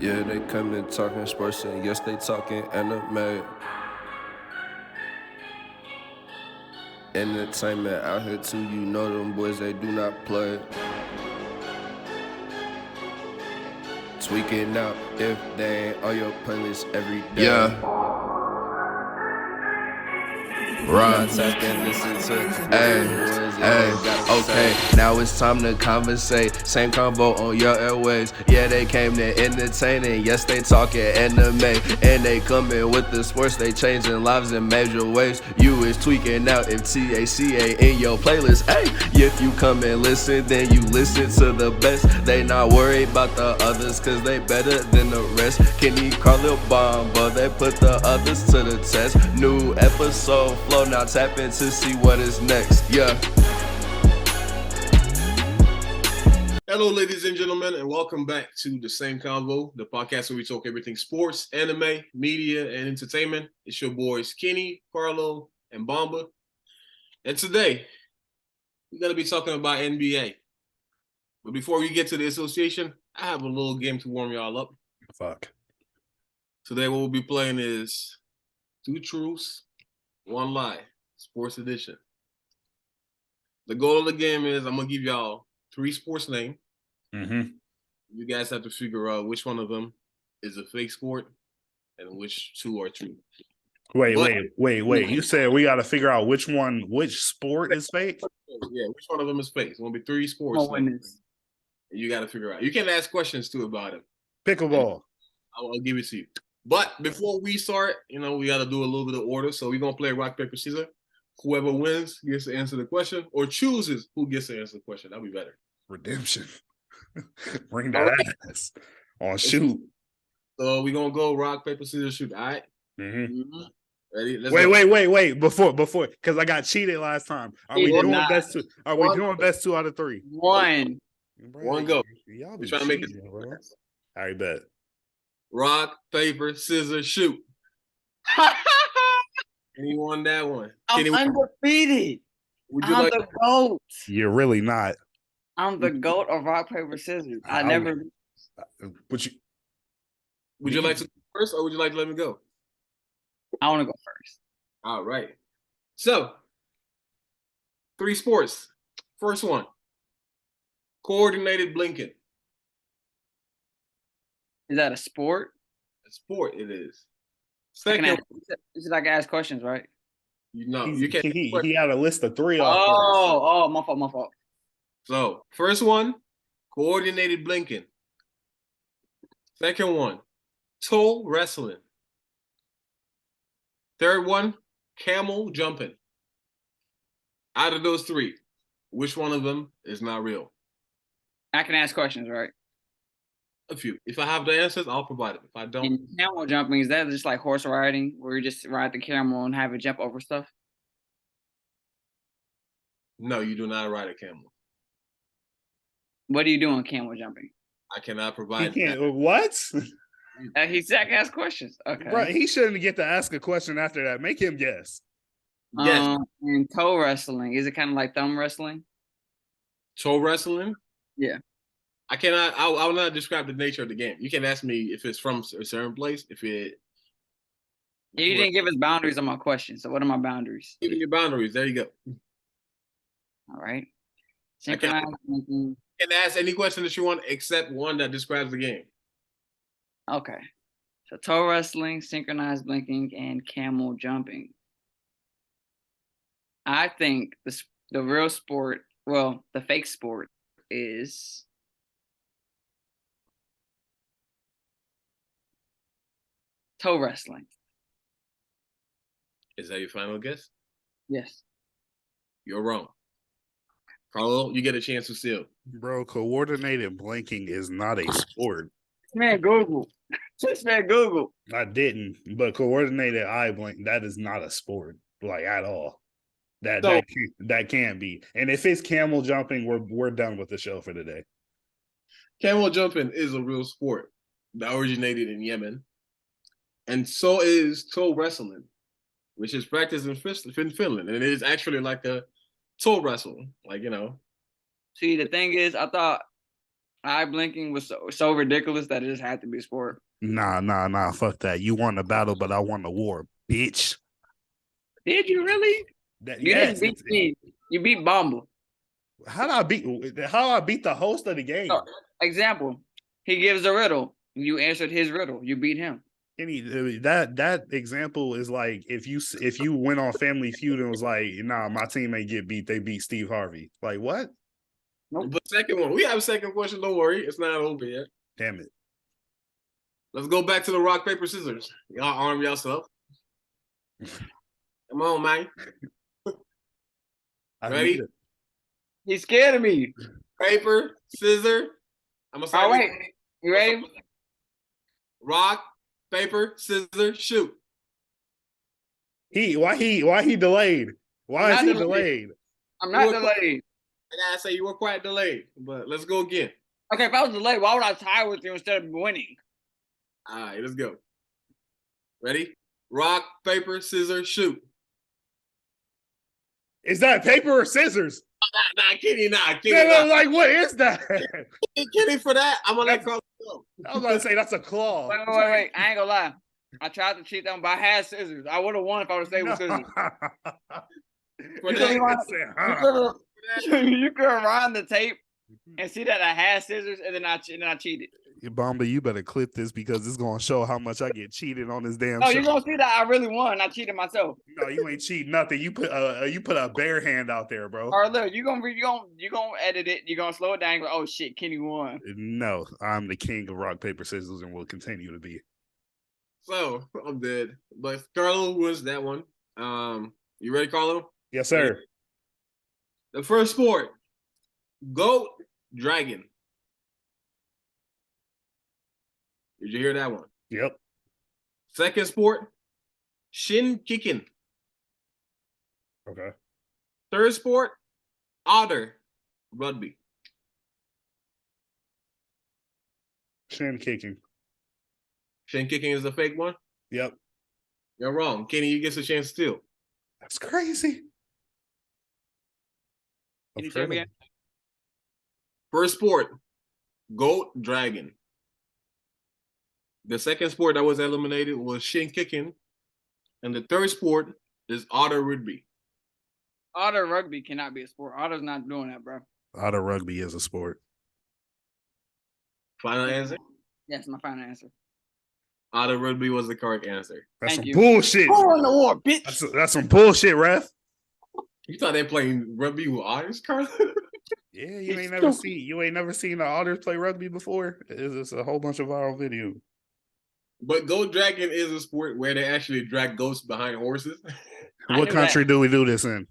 Yeah, they come in talking sports and yes, they talking anime. Entertainment out here too, you know them boys, they do not play. Tweaking out if they ain't on your playlist every day. Yeah. Right. Tap and listen to Hey, okay, now it's time to conversate. Same convo on your airways. Yeah, they came to entertain and yes, they talking anime. And they coming with the sports, they changing lives in major ways. You is tweaking out if TACA in your playlist. Hey, if you come and listen, then you listen to the best. They not worried about the others, cause they better than the rest. Kenny, Carlil, Bomb, but they put the others to the test. New episode flow, now tap in to see what is next. Yeah. Hello, ladies and gentlemen, and welcome back to The Same Convo, the podcast where we talk everything sports, anime, media, and entertainment. It's your boys, Kenny, Carlo, and Bomba. And today, we're going to be talking about NBA. But before we get to the association, I have a little game to warm y'all up. Fuck. Today, what we'll be playing is 2 Truths, 1 Lie, Sports Edition. The goal of the game is I'm going to give y'all 3 sports names. Mm-hmm. You guys have to figure out which one of them is a fake sport and which 2 are true. Wait. You said we got to figure out which sport is fake? Yeah, which one of them is fake? It's going to be 3 sports. And you got to figure out. You can ask questions too about it. Pickleball. I'll give it to you. But before we start, we got to do a little bit of order. So we're going to play rock, paper, scissors. Whoever wins gets to answer the question or chooses who gets to answer the question. That'll be better. Redemption. Bring that ass. On shoot. So we're going to go rock, paper, scissors, shoot. All right? Mm-hmm. Ready? Let's wait. Before, because I got cheated last time. Are we doing best 2? Are we doing best 2 out of 3? One go. Y'all be trying to make it. Bro. All right, bet. Rock, paper, scissors, shoot. Kenny won that one. I'm undefeated. I'm the GOAT. You're really not. I'm the GOAT of rock, paper, scissors. Would you like to go first or would you like to let me go? I want to go first. All right. So, 3 sports. First one. Coordinated blinking. Is that a sport? A sport it is. Second, is it like ask questions, right? You can't. He had a list of 3 off. My fault. So, first one, coordinated blinking. Second one, toe wrestling. Third one, camel jumping. Out of those 3, which one of them is not real? I can ask questions, right? A few. If I have the answers, I'll provide them. If I don't. And camel jumping, is that just like horse riding where you just ride the camel and have it jump over stuff? No, you do not ride a camel. What do you do on camel jumping? I cannot provide. He can't. What? He said I can ask questions. Okay. Right. He shouldn't get to ask a question after that. Make him guess. Yes. And toe wrestling, is it kind of like thumb wrestling? Toe wrestling? Yeah. I cannot. I will not describe the nature of the game. You can ask me if it's from a certain place. You didn't give us boundaries on my question. So what are my boundaries? Give me your boundaries. There you go. All right. You can ask any question that you want except one that describes the game. Okay. So toe wrestling, synchronized blinking, and camel jumping. I think the real sport, well, the fake sport is toe wrestling. Is that your final guess? Yes. You're wrong. Carlo, you get a chance to steal. Bro, coordinated blinking is not a sport. Man, Google. Just man, Google. I didn't, but coordinated eye blink, that is not a sport, like at all. That can't be. And if it's camel jumping, we're done with the show for today. Camel jumping is a real sport that originated in Yemen. And so is toe wrestling, which is practiced in Finland. And it is actually like a toe wrestle. See, the thing is, I eye blinking was so ridiculous that it just had to be a sport. Nah. Fuck that. You won the battle, but I won the war, bitch. Did you really? You didn't beat me. You beat Bumble. How I beat the host of the game? So, example, he gives a riddle. You answered his riddle. You beat him. That example is like if you went on Family Feud and was like, nah, my team ain't get beat. They beat Steve Harvey. Like what? Nope. But second one, we have a second question. Don't worry, it's not over yet. Damn it. Let's go back to the rock paper scissors. Y'all arm yourself. Come on, man. Ready? He's scared of me. Paper, scissor. I'm gonna say. Oh wait, you ready? Rock, paper, scissor, shoot. Why he delayed? Why is he delayed? I'm not delayed. I gotta say you were quite delayed, but let's go again. Okay, if I was delayed, why would I tie with you instead of winning? All right, let's go. Ready? Rock, paper, scissors, shoot. Is that paper or scissors? Nah, Kenny, No, like what is that? Kenny for that. I'm gonna let Carlos go. I was about to say that's a claw. Wait. I ain't gonna lie. I tried to cheat them, but I had scissors. I would have won if I would have stayed with scissors. You could rewind the tape and see that I had scissors, and then I cheated. Bomba, you better clip this because it's gonna show how much I get cheated on this damn show. show. You're gonna see that I really won. I cheated myself. No, you ain't cheating nothing. You put a bare hand out there, bro. All right, look, you gonna edit it. You're gonna slow it down. And go, oh shit, Kenny won. No, I'm the king of rock paper scissors and will continue to be. So I'm dead. But Carlo wins that one. You ready, Carlo? Yes, sir. Ready? The first sport, goat, dragon. Did you hear that one? Yep. Second sport, shin kicking. Okay. Third sport, otter, rugby. Shin kicking. Shin kicking is a fake one? Yep. You're wrong. Kenny, you get a chance still. That's crazy. Can you say me again? First sport, goat, dragon. The second sport that was eliminated was shin kicking. And the third sport is otter rugby. Otter rugby cannot be a sport. Otter's not doing that, bro. Otter rugby is a sport. Final answer? Yes, my final answer. Otter rugby was the correct answer. That's Thank some you. bullshit. Who won the war, bitch? That's some bullshit, ref. You thought they playing rugby with otters, Carlos? Yeah, you ain't never seen the otters play rugby before. It's a whole bunch of viral video. But goat dragon is a sport where they actually drag goats behind horses. What country do we do this in?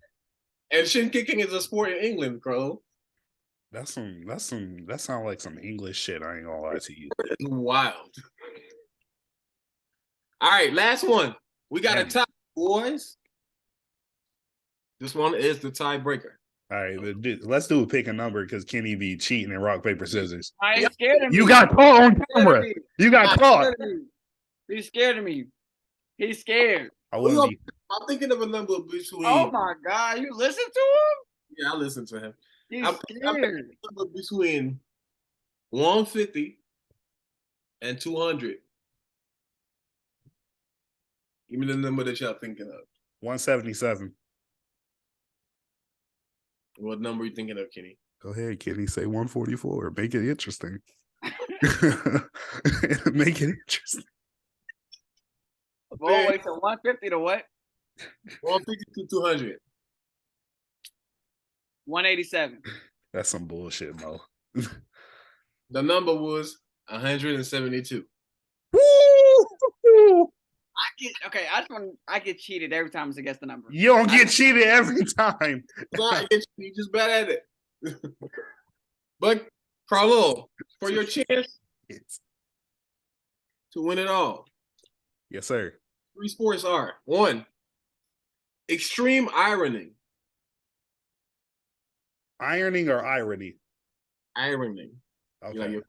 And shin kicking is a sport in England, Carlo. That sounds like some English shit. I ain't gonna lie to you. It's wild. All right, last one. We got a tie, boys. This one is the tiebreaker. All right, let's do a pick a number because Kenny be cheating in rock, paper, scissors. I ain't scared of me. You got caught on camera. You got caught. He's scared of me. He's scared. I'm thinking of a number between. Oh my God, you listen to him? Yeah, I listen to him. He's I'm scared. thinking of a number between 150 and 200. Give me the number that y'all thinking of. 177. What number are you thinking of, Kenny? Go ahead, Kenny. Say 144. Make it interesting. Make it interesting. Oh, wait, so 150 to what? 150 to 200. 187. That's some bullshit, Mo. The number was 172. Woo! I get cheated every time it's against the number. You don't get cheated every time. You just bad at it. But Carlo, for your chance to win it all. Yes, sir. 3 sports are: 1, extreme ironing. Ironing or irony? Ironing. Okay.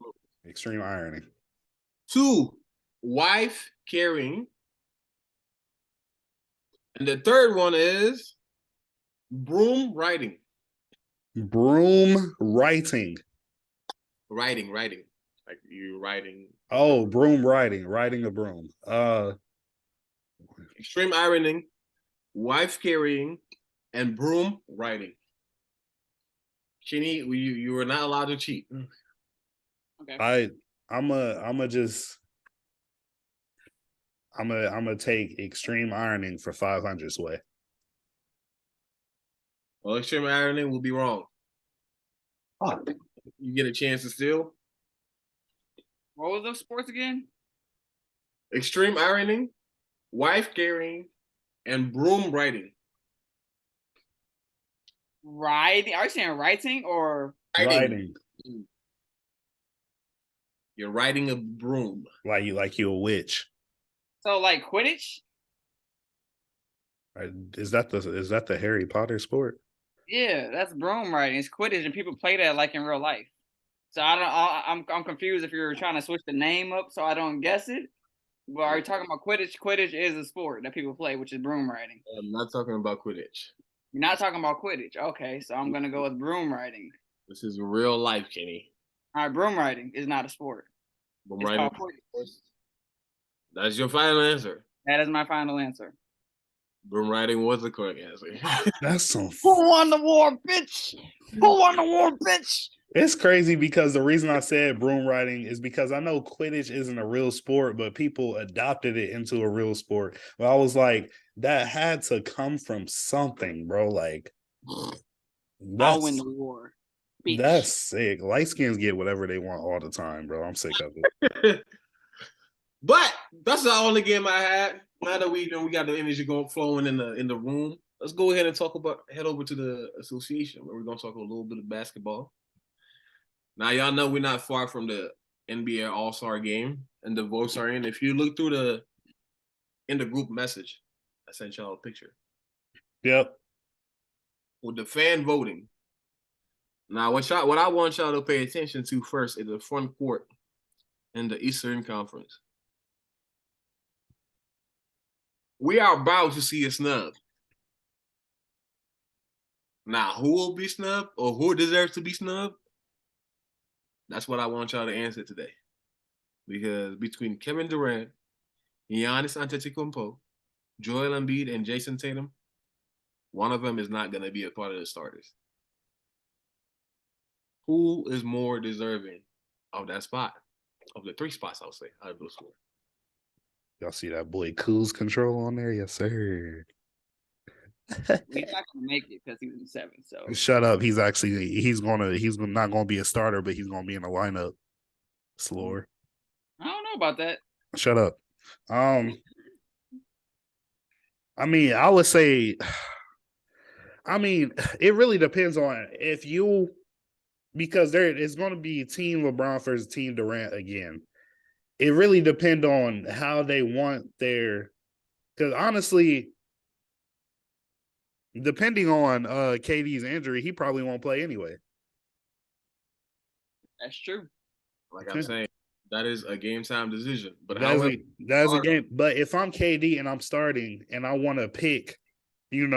Extreme ironing. 2, wife carrying. And the third one is broom riding. Broom writing. Riding. Like you're riding. Oh, broom riding a broom. Extreme ironing, wife carrying, and broom riding. Kenny, you were not allowed to cheat. Okay. I'm gonna take extreme ironing for 500 sway. Well, extreme ironing will be wrong. Oh, You get a chance to steal. What was those sports again? Extreme ironing, wife carrying, and broom riding. Riding? Are you saying writing or riding. You're riding a broom. Like you a witch. so like Quidditch? Right? Is that the Harry Potter sport? Yeah, that's broom riding. It's Quidditch, and people play that like in real life. So I'm confused if you're trying to switch the name up so I don't guess it. But are you talking about Quidditch? Quidditch is a sport that people play, which is broom riding. I'm not talking about Quidditch. You're not talking about Quidditch. Okay, so I'm gonna go with broom riding. This is real life, Kenny. All right, broom riding is not a sport. Broom It's riding. called Quidditch. That's your final answer. That is my final answer. Broom riding was the correct answer. That's some. Who won the war, bitch? Who won the war, bitch? It's crazy because the reason I said broom riding is because I know Quidditch isn't a real sport, but people adopted it into a real sport. But I was like, that had to come from something, bro. Like, I'll win the war. Bitch. That's sick. Light skins get whatever they want all the time, bro. I'm sick of it. But that's the only game I had. Now that we got the energy flowing in the room, let's go ahead and head over to the association where we're gonna talk a little bit of basketball. Now y'all know we're not far from the NBA All-Star game, and the votes are in. If you look through in the group message, I sent y'all a picture. Yep. With the fan voting. Now, what I want y'all to pay attention to first is the front court in the Eastern Conference. We are about to see a snub. Now, who will be snubbed or who deserves to be snubbed? That's what I want y'all to answer today. Because between Kevin Durant, Giannis Antetokounmpo, Joel Embiid, and Jason Tatum, one of them is not going to be a part of the starters. Who is more deserving of that spot? Of the 3 spots, I'll say, out of those 4. Y'all see that boy Kuz Control on there? Yes, sir. He's not gonna make it because he's in 7. So shut up. He's not gonna be a starter, but he's gonna be in the lineup. Slower. I don't know about that. Shut up. I mean, I would say. I mean, it really depends on if you, because there is going to be Team LeBron versus Team Durant again. It really depends on how they want their, because honestly, depending on KD's injury, he probably won't play anyway. That's true. Like I'm saying, that is a game time decision. But that's a game. But if I'm KD and I'm starting and I want to pick, this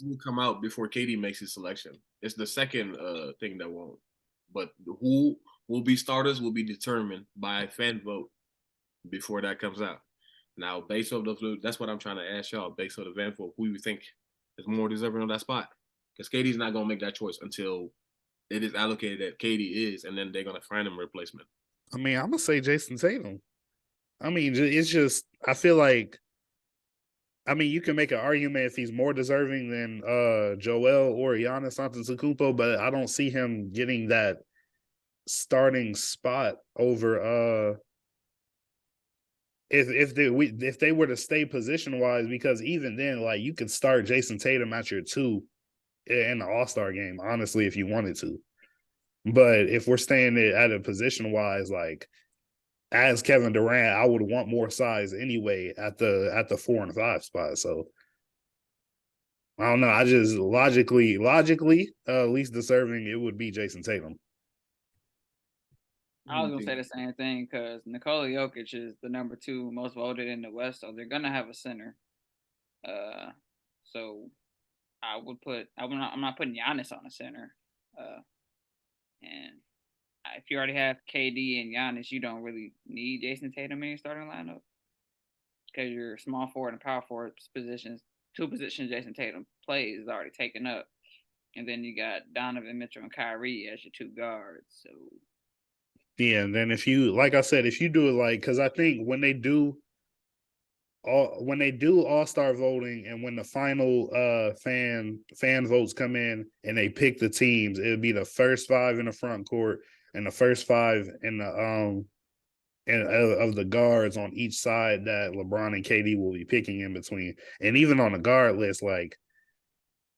will come out before KD makes his selection. It's the second thing that won't. But who will be starters will be determined by fan vote before that comes out. Now, based on that's what I'm trying to ask y'all. Based on the fan vote, who you think is more deserving on that spot? Because KD's not gonna make that choice until it is allocated that KD is, and then they're gonna find him a replacement. I mean, I'm gonna say Jason Tatum. I mean, it's just I feel like. I mean, you can make an argument if he's more deserving than Joel or Giannis Antetokounmpo, but I don't see him getting that starting spot over if they were to stay position wise, because even then, like, you could start Jason Tatum at your 2 in the All-Star game, honestly, if you wanted to. But if we're staying at a position wise, like, as Kevin Durant, I would want more size anyway at the 4 and 5 spot. So I don't know. I just logically, least deserving, it would be Jason Tatum. I was gonna say the same thing because Nikola Jokic is the number 2 most voted in the West, so they're gonna have a center. So I would I'm not putting Giannis on a center. And if you already have KD and Giannis, you don't really need Jason Tatum in your starting lineup because your small forward and power forward positions, two positions Jason Tatum plays is already taken up, and then you got Donovan Mitchell and Kyrie as your two guards. So Yeah, and then if you, like I said, if you do it like, because I think when they do all-star voting and when the final fan votes come in and they pick the teams, it'll be the first five in the front court and the first five in the of the guards on each side that LeBron and KD will be picking in between. And even on the guard list, like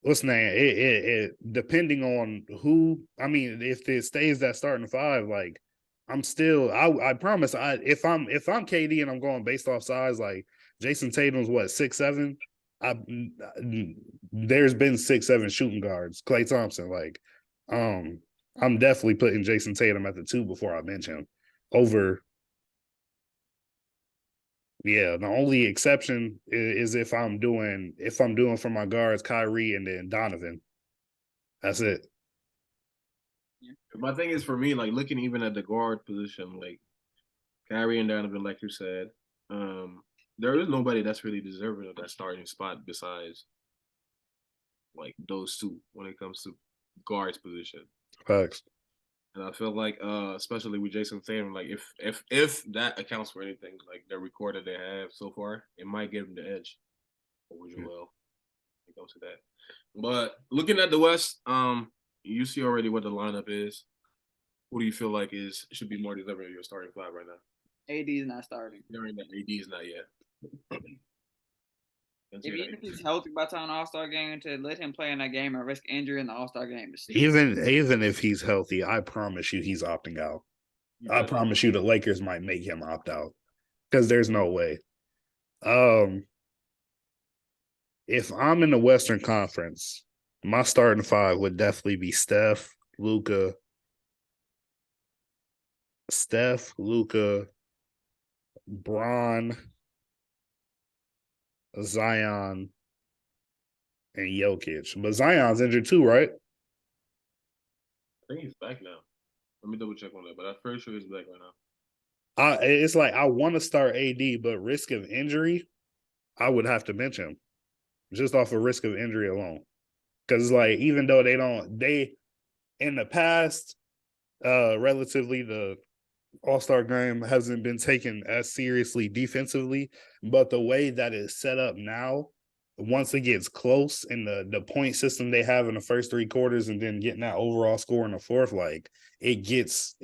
what's the name? It depending on who, I mean, if it stays that starting five, like I'm still I promise if I'm KD and I'm going based off size, like Jason Tatum's what 6'7". There's been 6'7" shooting guards. Klay Thompson, like I'm definitely putting Jason Tatum at the 2 before I bench him over. Yeah, the only exception is if I'm doing for my guards Kyrie and then Donovan. That's it. My thing is for me, like looking even at the guard position, like Kyrie and Donovan, like you said, there is nobody that's really deserving of that starting spot besides like those two when it comes to guards position. Facts. And I feel like, especially with Jason Tatum, like if that accounts for anything, like the record that they have so far, it might give them the edge over Joel. When it comes to that. But looking at the West, you see already what the lineup is. Who do you feel like should be more deserving of your starting five right now? AD is not starting. During that, AD is not yet. If he's healthy by the time the All-Star game, to let him play in that game and risk injury in the All-Star game is even if he's healthy, I promise you he's opting out. I promise you the Lakers might make him opt out because there's no way. If I'm in the Western Conference, my starting five would definitely be Steph, Luka, Bron, Zion, and Jokic. But Zion's injured too, right? I think he's back now. Let me double check on that, but I'm pretty sure he's back right now. It's like I want to start AD, but risk of injury, I would have to bench him just off of risk of injury alone. Because like even though they in the past, relatively the All-Star game hasn't been taken as seriously defensively, but the way that it's set up now, once it gets close in the point system they have in the first three quarters and then getting that overall score in the fourth, like it gets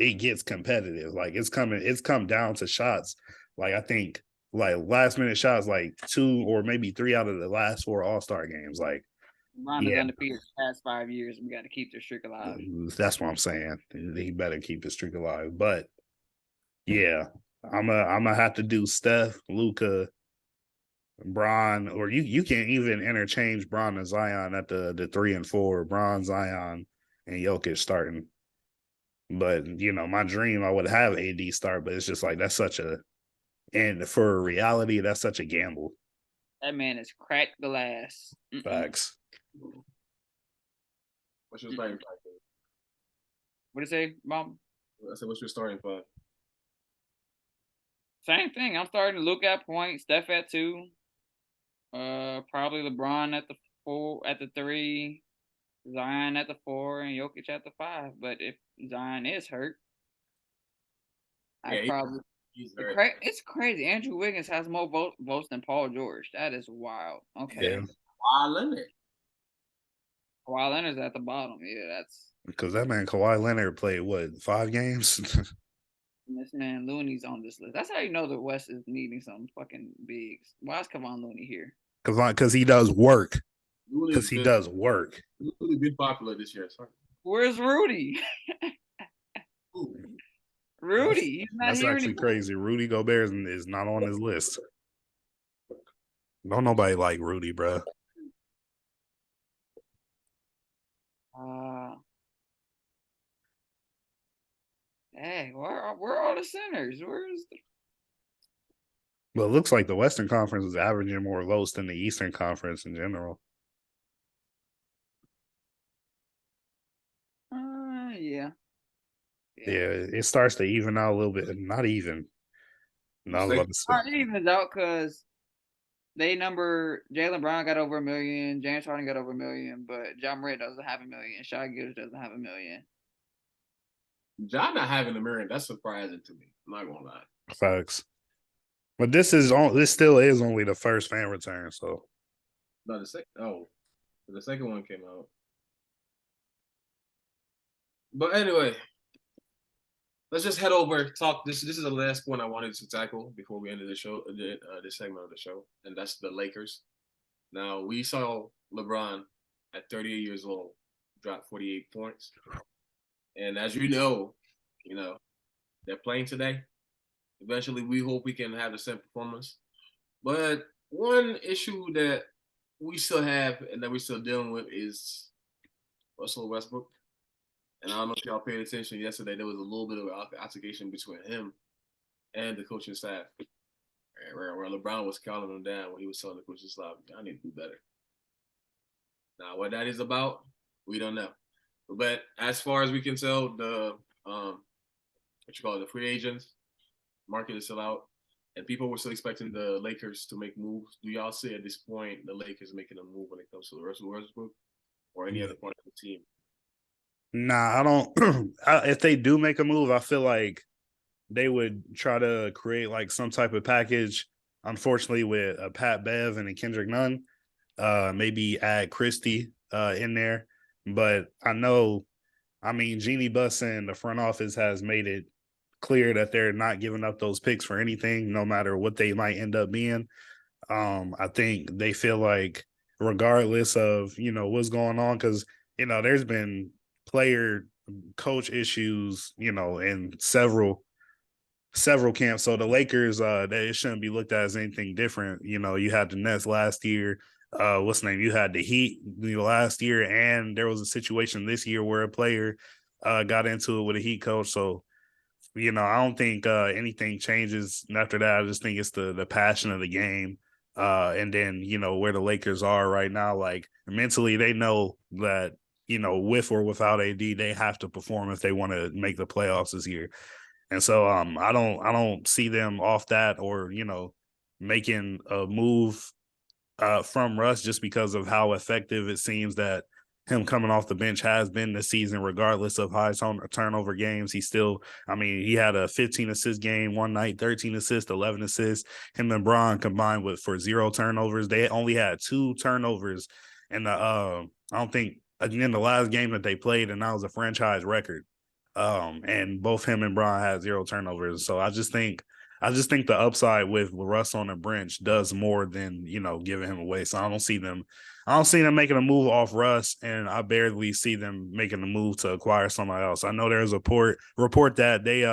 competitive. Like it's come down to shots. Like I think like last minute shots, like 2 or maybe 3 out of the last 4 All-Star games. Like Ron is undefeated the past 5 years. We got to keep the streak alive. That's what I'm saying. He better keep the streak alive. But yeah, I'm gonna have to do Steph, Luka, Bron, or you can even interchange Bron and Zion at the 3 and 4. Bron, Zion, and Jokic starting. But my dream I would have AD start, but it's just like and for reality, that's such a gamble. That man is cracked glass. Facts. What's your starting five? What did you say, Mom? I said, what's your starting five? Same thing. I'm starting Luke at point, Steph at 2. Probably LeBron at the 4, at the 3, Zion at the 4, and Jokic at the 5. But if Zion is hurt, it's crazy. Andrew Wiggins has more votes than Paul George. That is wild. Okay. Yeah. Kawhi Leonard's at the bottom. Yeah, that's because that man Kawhi Leonard played what 5 games. This man Looney's on this list. That's how you know the West is needing some fucking bigs. Why is Kevon Looney here? Because he does work. Because he does work. Really been popular this year. Sorry. Where's Rudy? Rudy, he's not that's here actually anymore. Crazy. Rudy Gobert is not on his list. Don't nobody like Rudy, bro. Hey, where are all the centers? Well, it looks like the Western Conference is averaging more votes than the Eastern Conference in general. Yeah. it starts to even out a little bit. Not even. No, I was about to say. It evens out because they number Jaylen Brown got over 1 million, James Harden got over 1 million, but John Morant doesn't have 1 million, Shai Gilgeous doesn't have 1 million. John not having 1 million, that's surprising to me. I'm not gonna lie. Facts. But this still is only the first fan return, so. No, the second one came out. But anyway, let's just head over. Talk. This is the last one I wanted to tackle before we ended the show, this segment of the show, and that's the Lakers. Now we saw LeBron at 38 years old drop 48 points, and as you know, they're playing today. Eventually, we hope we can have the same performance. But one issue that we still have and that we're still dealing with is Russell Westbrook. And I don't know if y'all paid attention yesterday. There was a little bit of an altercation between him and the coaching staff, where LeBron was calling him down when he was telling the coaching staff, "I need to do better." Now, what that is about, we don't know. But as far as we can tell, the the free agents market is still out, and people were still expecting the Lakers to make moves. Do y'all see at this point the Lakers making a move when it comes to the Russell Westbrook or any other part of the team? Nah, I don't. If they do make a move, I feel like they would try to create like some type of package. Unfortunately, with a Pat Bev and a Kendrick Nunn, maybe add Christie in there. But Jeannie Buss and the front office has made it clear that they're not giving up those picks for anything, no matter what they might end up being. I think they feel like regardless of, what's going on, because, there's been player coach issues, in several camps. So the Lakers, it shouldn't be looked at as anything different. You had the Nets last year. You had the Heat last year, and there was a situation this year where a player got into it with a Heat coach. So, I don't think anything changes after that. I just think it's the passion of the game. And then, where the Lakers are right now, like mentally, they know that, with or without AD, they have to perform if they want to make the playoffs this year. And so I don't see them off that or, making a move from Russ just because of how effective it seems that him coming off the bench has been this season, regardless of high turnover games. He had a 15 assist game one night, 13 assists, 11 assists. Him and Bron combined for 0 turnovers. They only had 2 turnovers in the in the last game that they played, and that was a franchise record. And both him and Bron had 0 turnovers. So I just think the upside with Russ on the bench does more than, giving him away. So I don't see them making a move off Russ, and I barely see them making a move to acquire somebody else. I know there's a report that they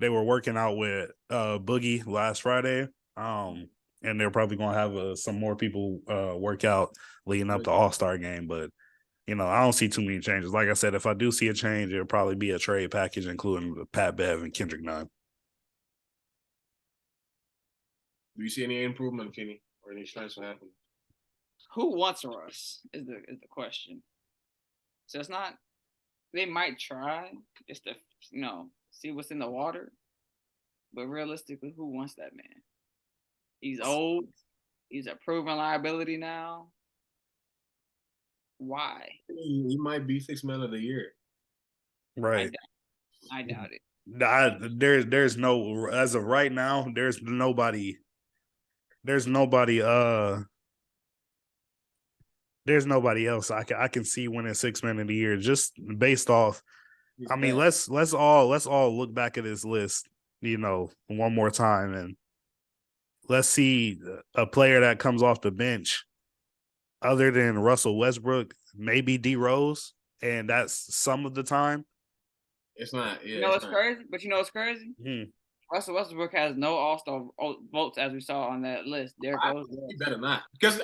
were working out with Boogie last Friday. And they're probably going to have some more people work out leading up to All-Star game. But, I don't see too many changes. Like I said, if I do see a change, it'll probably be a trade package, including Pat Bev and Kendrick Nunn. Do you see any improvement, Kenny, or any chance to happen? Who wants Russ is the question. So it's not. They might try just to see what's in the water, but realistically, who wants that man? He's old. He's a proven liability now. Why? He might be 6th man of the year. Right. I doubt it. There's no, as of right now, there's nobody else I can see winning 6th man of the year just based off. Let's all look back at this list, one more time, and let's see a player that comes off the bench other than Russell Westbrook, maybe D Rose, and that's some of the time. It's not. Yeah, it's crazy, but what's crazy? Mm-hmm. Russell Westbrook has no All-Star votes, as we saw on that list. He better not, because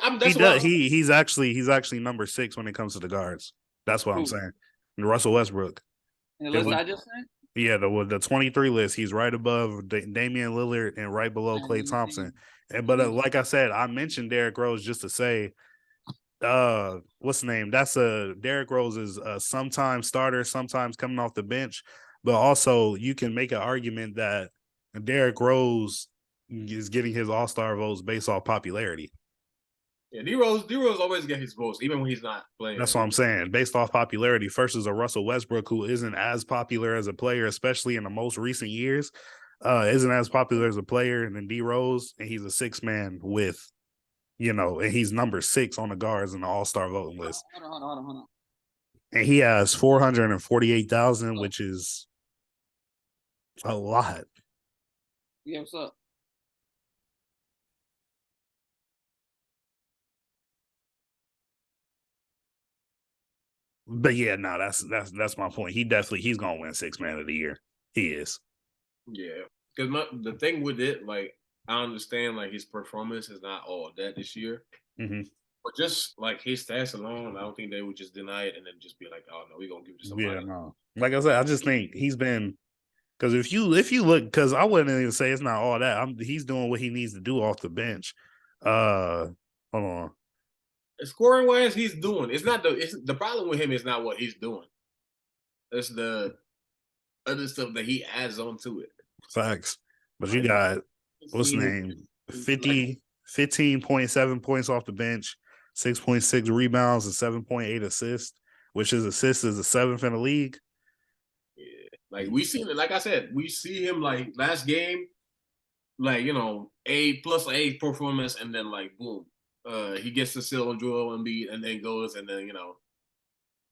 he's actually number 6 when it comes to the guards. That's what I'm saying. And Russell Westbrook. And the list I just sent. Yeah, the 23 list. He's right above Damian Lillard and right below Klay Thompson. But like I said, I mentioned Derrick Rose just to say, what's the name? That's Derrick Rose is sometimes starter, sometimes coming off the bench. but also you can make an argument that Derrick Rose is getting his All-Star votes based off popularity. Yeah, D-Rose always get his votes, even when he's not playing. That's what I'm saying. Based off popularity versus a Russell Westbrook who isn't as popular as a player, especially in the most recent years, isn't as popular as a player than D-Rose, and he's a six man with, and he's number 6 on the guards in the All-Star voting list. Hold on. And he has 448,000, which is a lot. Yeah, what's up? But yeah, no, that's my point. He's gonna win six man of the year. He is. Yeah, because the thing with it, like, I understand like his performance is not all that this year, but just like his stats alone, I don't think they would just deny it and then just be like, "Oh no, we're gonna give it to somebody." Yeah, no. Like I said, I just think he's been because if you look, because I wouldn't even say it's not all that. He's doing what he needs to do off the bench. Hold on. Scoring wise, he's doing. It's not the problem with him is not what he's doing. It's the other stuff that he adds on to it. Facts. But you got what's the name? 15.7 points off the bench, 6.6 rebounds, and 7.8 assists, which his assists is the 7th in the league. Yeah. Like we seen it, like I said, we see him like last game, like A+A performance, and then like boom. He gets the seal on Joel Embiid and then goes and then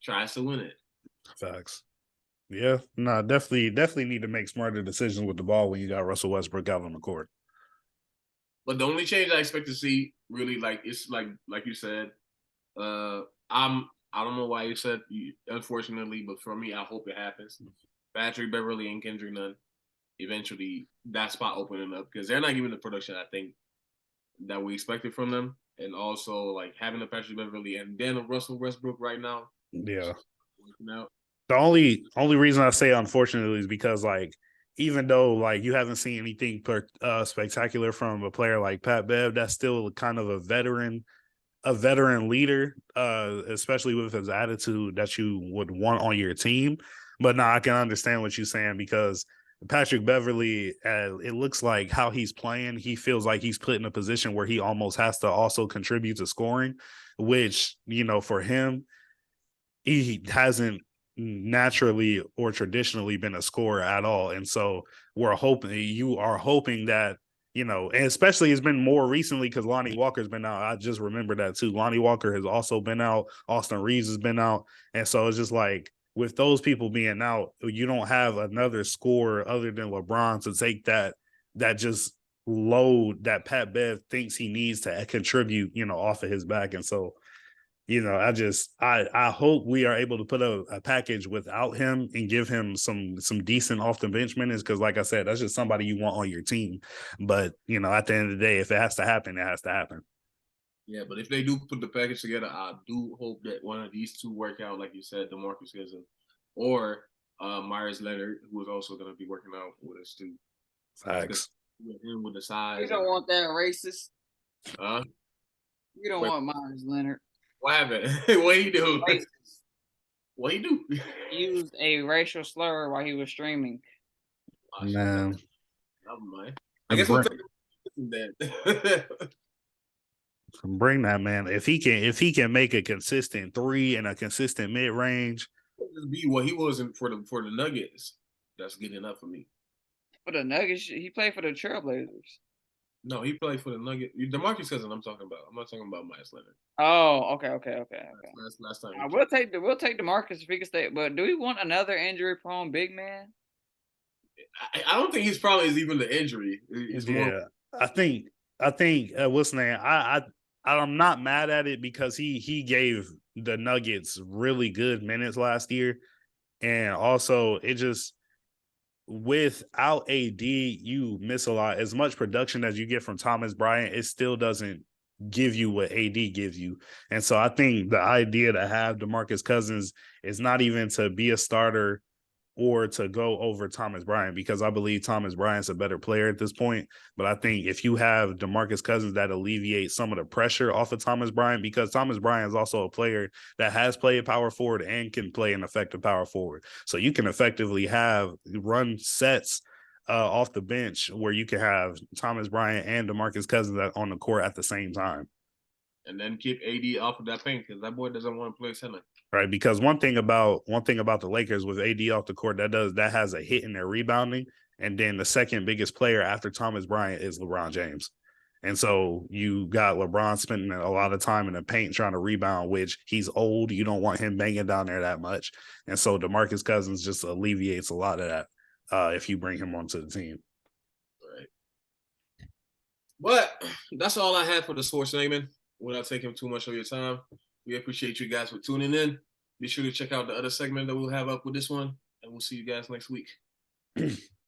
tries to win it. Facts. Yeah, no, definitely need to make smarter decisions with the ball when you got Russell Westbrook out on the court. But the only change I expect to see, really, like it's like you said, I don't know why you said unfortunately, but for me, I hope it happens. Patrick Beverly and Kendrick Nunn, eventually that spot opening up because they're not giving the production I think that we expected from them, and also like having a Patrick Beverly and then a Russell Westbrook right now. Yeah. Out. The only reason I say unfortunately is because like even though like you haven't seen anything spectacular from a player like Pat Bev, that's still kind of a veteran leader, especially with his attitude that you would want on your team. But now I can understand what you're saying because Patrick Beverly, it looks like how he's playing, he feels like he's put in a position where he almost has to also contribute to scoring, which, for him, he hasn't naturally or traditionally been a scorer at all. And so you are hoping that, and especially it's been more recently because Lonnie Walker's been out. I just remember that too. Lonnie Walker has also been out. Austin Reeves has been out. And so it's just like with those people being out, you don't have another scorer other than LeBron to take that just load that Pat Bev thinks he needs to contribute, off of his back. And so I hope we are able to put a package without him and give him some decent off the bench minutes because, like I said, that's just somebody you want on your team. But at the end of the day, if it has to happen, it has to happen. Yeah, but if they do put the package together, I do hope that one of these two work out, like you said, DeMarcus Cousins or Myers Leonard, who is also going to be working out with us too. Facts. Him with the size. You don't want that racist. You don't Wait. want Myers Leonard. What happened? What he do? What he do? He used a racial slur while he was streaming. Man, never mind. I guess we'll take that. Bring that, man. If he can make a consistent 3 and a consistent mid range, just be what he was for the Nuggets. That's good enough for me. For the Nuggets, he played for the Trailblazers. No, he played for the Nuggets. DeMarcus Cousins, I'm talking about. I'm not talking about Myers Leonard. Oh, okay. Last time. We'll take DeMarcus if he can stay. But do we want another injury-prone big man? I don't think his problem is even the injury. I think what's the name? I'm not mad at it because he gave the Nuggets really good minutes last year, and also it just. Without AD, you miss a lot. As much production as you get from Thomas Bryant, it still doesn't give you what AD gives you. And so I think the idea to have DeMarcus Cousins is not even to be a starter or to go over Thomas Bryant, because I believe Thomas Bryant's a better player at this point. But I think if you have DeMarcus Cousins, that alleviates some of the pressure off of Thomas Bryant, because Thomas Bryant is also a player that has played power forward and can play an effective power forward. So you can effectively run sets off the bench where you can have Thomas Bryant and DeMarcus Cousins on the court at the same time. And then keep AD off of that paint because that boy doesn't want to play center. Right, because one thing about the Lakers with AD off the court, that has a hit in their rebounding, and then the second biggest player after Thomas Bryant is LeBron James, and so you got LeBron spending a lot of time in the paint trying to rebound, which he's old. You don't want him banging down there that much, and so DeMarcus Cousins just alleviates a lot of that if you bring him onto the team. Right. But that's all I had for the sports segment. Without taking too much of your time. We appreciate you guys for tuning in. Be sure to check out the other segment that we'll have up with this one, and we'll see you guys next week.